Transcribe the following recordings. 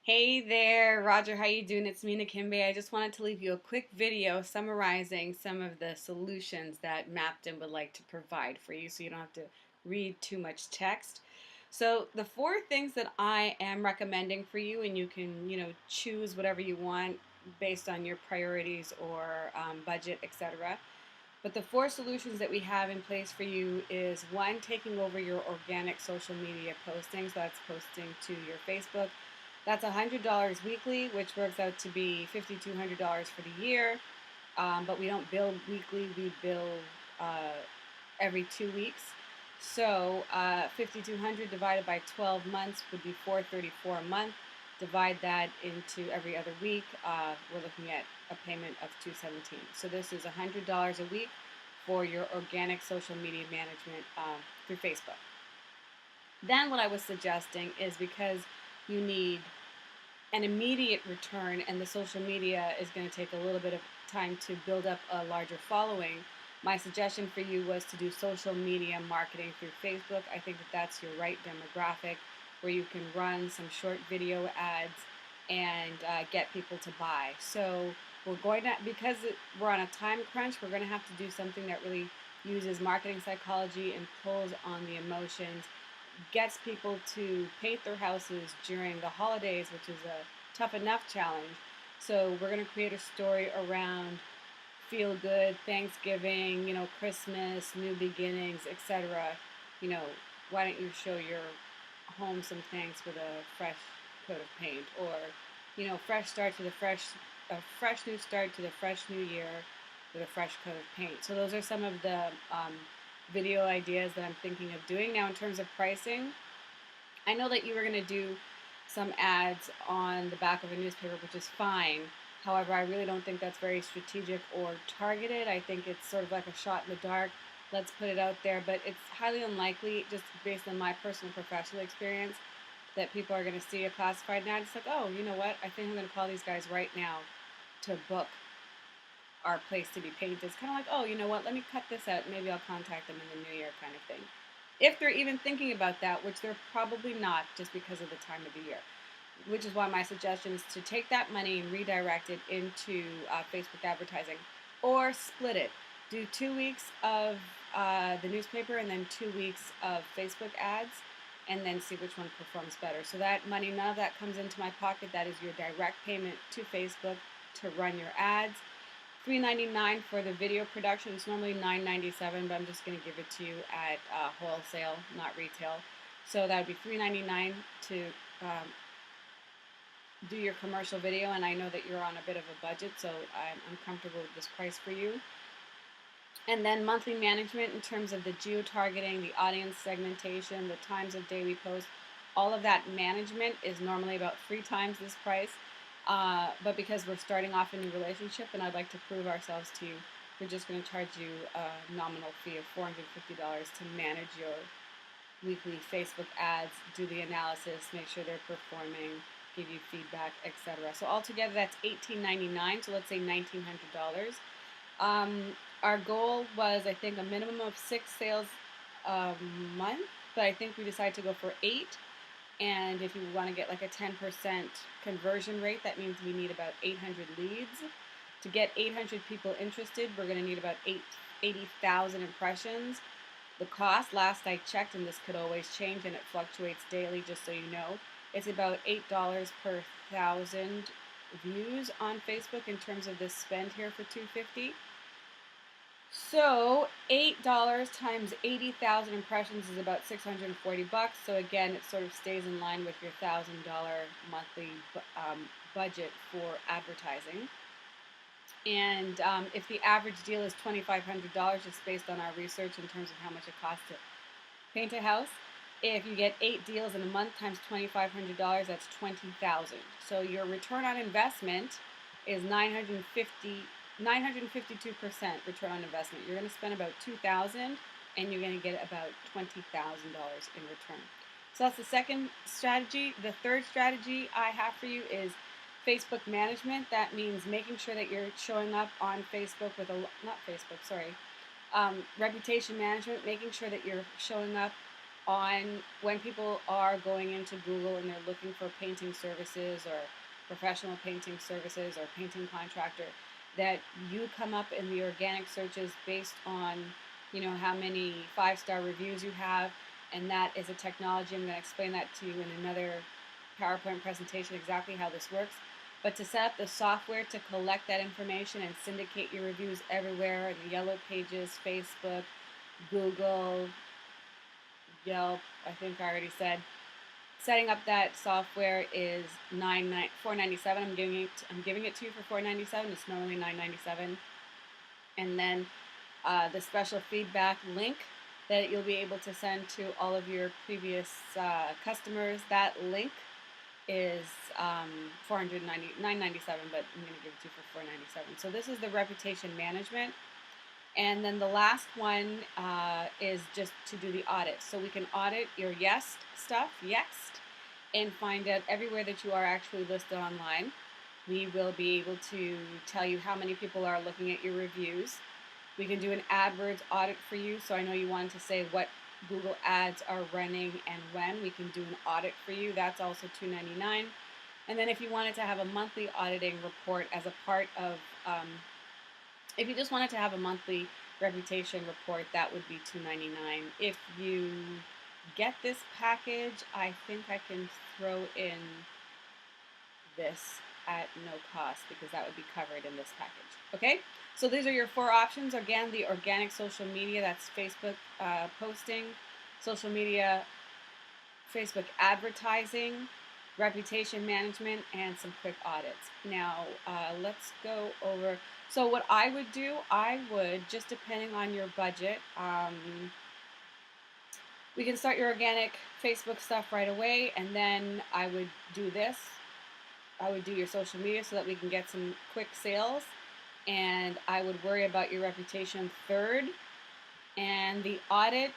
Hey there, Roger. How you doing? It's Mina Kimbe. I just wanted to leave you a quick video summarizing some of the solutions that Mapton would like to provide for you so you don't have to read too much text. So the four things that I am recommending for you, and you can, choose whatever you want based on your priorities or budget, etc. But the four solutions that we have in place for you is one, taking over your organic social media postings. That's posting to your Facebook. That's $100 weekly, which works out to be $5,200 for the year. But we don't bill weekly, we bill every 2 weeks. So 5,200 divided by 12 months would be 434 a month. Divide that into every other week. We're looking at a payment of 217. So this is $100 a week for your organic social media management through Facebook. Then what I was suggesting is because you need an immediate return and the social media is going to take a little bit of time to build up a larger following, my suggestion for you was to do social media marketing through Facebook. I think that that's your right demographic where you can run some short video ads and get people to buy. So we're going to, because we're on a time crunch, we're going to have to do something that really uses marketing psychology and pulls on the emotions, gets people to paint their houses during the holidays, which is a tough enough challenge. So we're going to create a story around feel good, Thanksgiving, Christmas, new beginnings, etc. You know, why don't you show your home some thanks with a fresh coat of paint, or fresh start to the a fresh new start to the fresh new year with a fresh coat of paint. So those are some of the video ideas that I'm thinking of doing. Now, in terms of pricing, I know that you were going to do some ads on the back of a newspaper, which is fine. However, I really don't think that's very strategic or targeted. I think it's sort of like a shot in the dark. Let's put it out there, but it's highly unlikely, just based on my personal professional experience, that people are going to see a classified ad. It's like, oh, you know what? I think I'm going to call these guys right now to book our place to be painted. It's kind of like, oh, you know what? Let me cut this out. Maybe I'll contact them in the new year, kind of thing. If they're even thinking about that, which they're probably not, just because of the time of the year. Which is why my suggestion is to take that money and redirect it into Facebook advertising, or split it. Do 2 weeks of the newspaper and then 2 weeks of Facebook ads, and then see which one performs better. So that money, none of that comes into my pocket. That is your direct payment to Facebook to run your ads. $3.99 for the video production. It's normally $9.97, but I'm just going to give it to you at wholesale, not retail. So that would be $3.99 to do your commercial video, and I know that you're on a bit of a budget, so I'm comfortable with this price for you. And then monthly management in terms of the geo-targeting, the audience segmentation, the times of day we post, all of that management is normally about 3 times this price. But because we're starting off a new relationship and I'd like to prove ourselves to you, we're just going to charge you a nominal fee of $450 to manage your weekly Facebook ads, do the analysis, make sure they're performing, give you feedback, etc. So altogether, that's $18.99. So let's say $1,900. Our goal was, I think, a minimum of 6 sales a month, but I think we decided to go for 8. And if you want to get like a 10% conversion rate, that means we need about 800 leads. To get 800 people interested, we're going to need about 80,000 impressions. The cost, last I checked, and this could always change and it fluctuates daily, just so you know, it's about $8 per 1,000 views on Facebook in terms of this spend here for $250. So $8 times 80,000 impressions is about $640. So again, it sort of stays in line with your $1,000 monthly budget for advertising. And if the average deal is $2,500, just based on our research in terms of how much it costs to paint a house, if you get 8 deals in a month times $2,500, that's $20,000. So your return on investment is 952% return on investment. You're going to spend about $2,000 and you're going to get about $20,000 in return. So that's the second strategy. The third strategy I have for you is Facebook management. That means making sure that you're showing up on Facebook with reputation management, making sure that you're showing up on when people are going into Google and they're looking for painting services or professional painting services or painting contractor, that you come up in the organic searches based on, you know, how many 5-star reviews you have. And that is a technology. I'm going to explain that to you in another PowerPoint presentation, exactly how this works. But to set up the software to collect that information and syndicate your reviews everywhere, the Yellow Pages, Facebook, Google, Yelp, I think I already said. Setting up that software is $497. I'm giving it to you for $497. It's normally $997. And then the special feedback link that you'll be able to send to all of your previous customers. That link is $997, but I'm going to give it to you for $497. So this is the reputation management. And then the last one is just to do the audit. So we can audit your Yext stuff, and find out everywhere that you are actually listed online. We will be able to tell you how many people are looking at your reviews. We can do an AdWords audit for you. So I know you wanted to say what Google ads are running and when. We can do an audit for you. That's also $299. And then if you wanted to have a monthly auditing report as a part of, if you just wanted to have a monthly reputation report, that would be $299. If you get this package, I think I can throw in this at no cost because that would be covered in this package. Okay, so these are your 4 options. Again, the organic social media, that's Facebook posting, social media, Facebook advertising, reputation management, and some quick audits. Now, let's go over. So what I would do, I would, just depending on your budget, we can start your organic Facebook stuff right away, and then I would do this. I would do your social media so that we can get some quick sales, and I would worry about your reputation third, and the audit,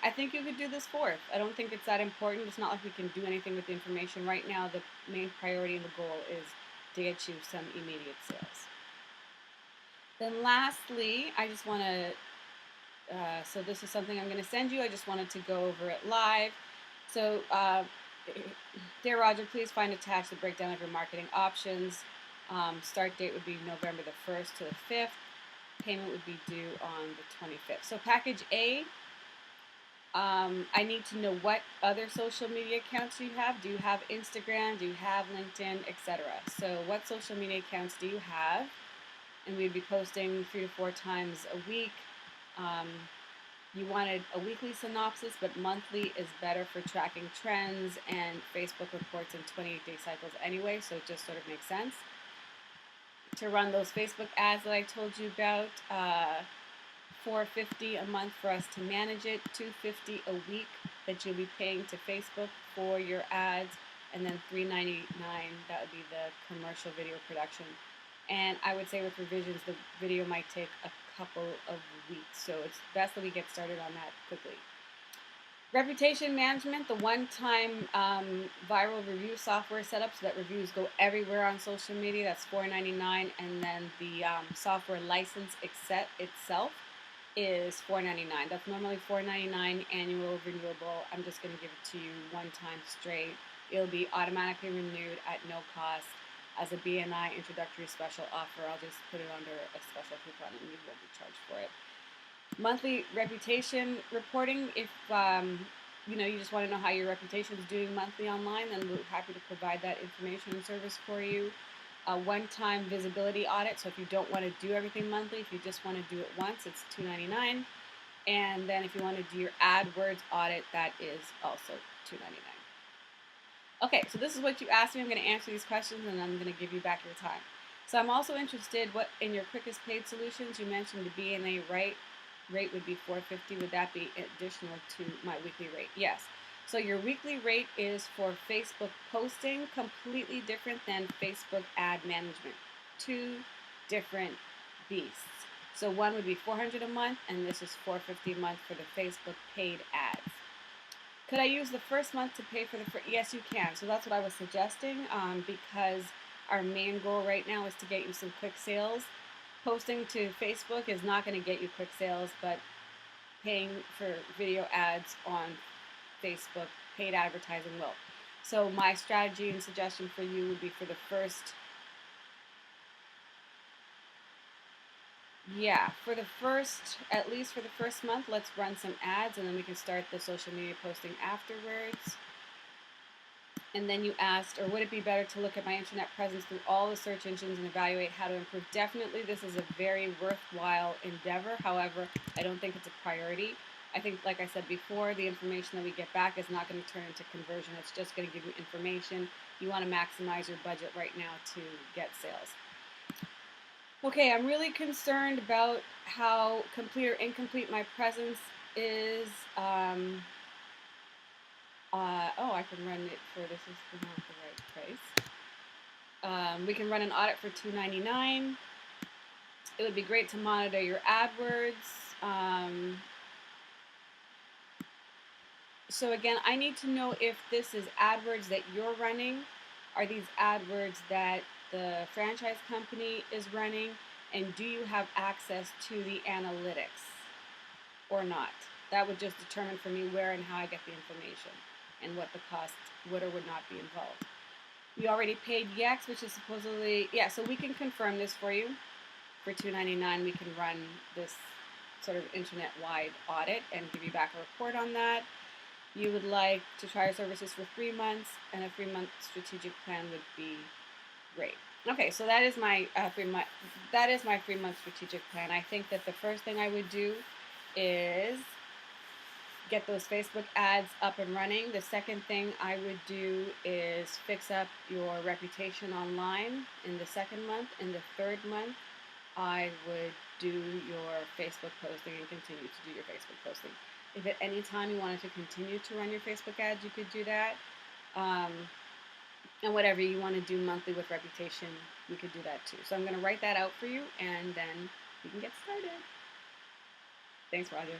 I think you could do this fourth. I don't think it's that important. It's not like we can do anything with the information right now. The main priority and the goal is to get you some immediate sales. Then lastly, I just want to, so this is something I'm going to send you. I just wanted to go over it live. So, dear Roger, please find attached the breakdown of your marketing options. Start date would be November the 1st to the 5th. Payment would be due on the 25th. So package A, I need to know what other social media accounts you have. Do you have Instagram? Do you have LinkedIn, etc.? So what social media accounts do you have? And we'd be posting 3 to 4 times a week. You wanted a weekly synopsis, but monthly is better for tracking trends, and Facebook reports in 28-day cycles anyway, so it just sort of makes sense. To run those Facebook ads that I told you about, $450 a month for us to manage it, $250 a week that you'll be paying to Facebook for your ads, and then $399, that would be the commercial video production. And I would say with revisions, the video might take a couple of weeks, so it's best that we get started on that quickly. Reputation management, the one-time viral review software setup so that reviews go everywhere on social media, that's $499, and then the software license itself is $499. That's normally $499 annual renewable. I'm just going to give it to you one time straight. It'll be automatically renewed at no cost as a BNI introductory special offer. I'll just put it under a special coupon and you won't be charged for it. Monthly reputation reporting. If you just want to know how your reputation is doing monthly online, then we're happy to provide that information and service for you. A one-time visibility audit. So if you don't want to do everything monthly, if you just want to do it once, it's $299. And then if you want to do your AdWords audit, that is also $299. Okay, so this is what you asked me. I'm going to answer these questions and I'm going to give you back your time. So I'm also interested in your quickest paid solutions. You mentioned the BNA rate would be $450. Would that be additional to my weekly rate? Yes. So your weekly rate is for Facebook posting, completely different than Facebook ad management. 2 different beasts. So one would be $400 a month, and this is $450 a month for the Facebook paid ads. Could I use the first month to pay for the first? Yes, you can. So that's what I was suggesting, because our main goal right now is to get you some quick sales. Posting to Facebook is not going to get you quick sales, but paying for video ads on Facebook paid advertising will. So my strategy and suggestion for you would be for the first, at least for the first month, let's run some ads and then we can start the social media posting afterwards. And then you asked, or would it be better to look at my internet presence through all the search engines and evaluate how to improve? Definitely, this is a very worthwhile endeavor. However, I don't think it's a priority. I think, like I said before, the information that we get back is not going to turn into conversion. It's just going to give you information. You want to maximize your budget right now to get sales. Okay, I'm really concerned about how complete or incomplete my presence is. I can run it for, this is not the right price. We can run an audit for $2.99. It would be great to monitor your AdWords. So again, I need to know if this is AdWords that you're running. Are these AdWords that the franchise company is running? And do you have access to the analytics or not? That would just determine for me where and how I get the information and what the cost would or would not be involved. We already paid Yext, which is supposedly, yeah, so we can confirm this for you. For $2.99, we can run this sort of internet-wide audit and give you back a report on that. You would like to try our services for 3 months, and a 3-month strategic plan would be great. Okay, so that is my 3-month strategic plan. I think that the first thing I would do is get those Facebook ads up and running. The second thing I would do is fix up your reputation online in the second month. In the third month, I would do your Facebook posting and continue to do your Facebook posting. If at any time you wanted to continue to run your Facebook ads, you could do that. And whatever you want to do monthly with reputation, you could do that too. So I'm going to write that out for you, and then you can get started. Thanks, Roger.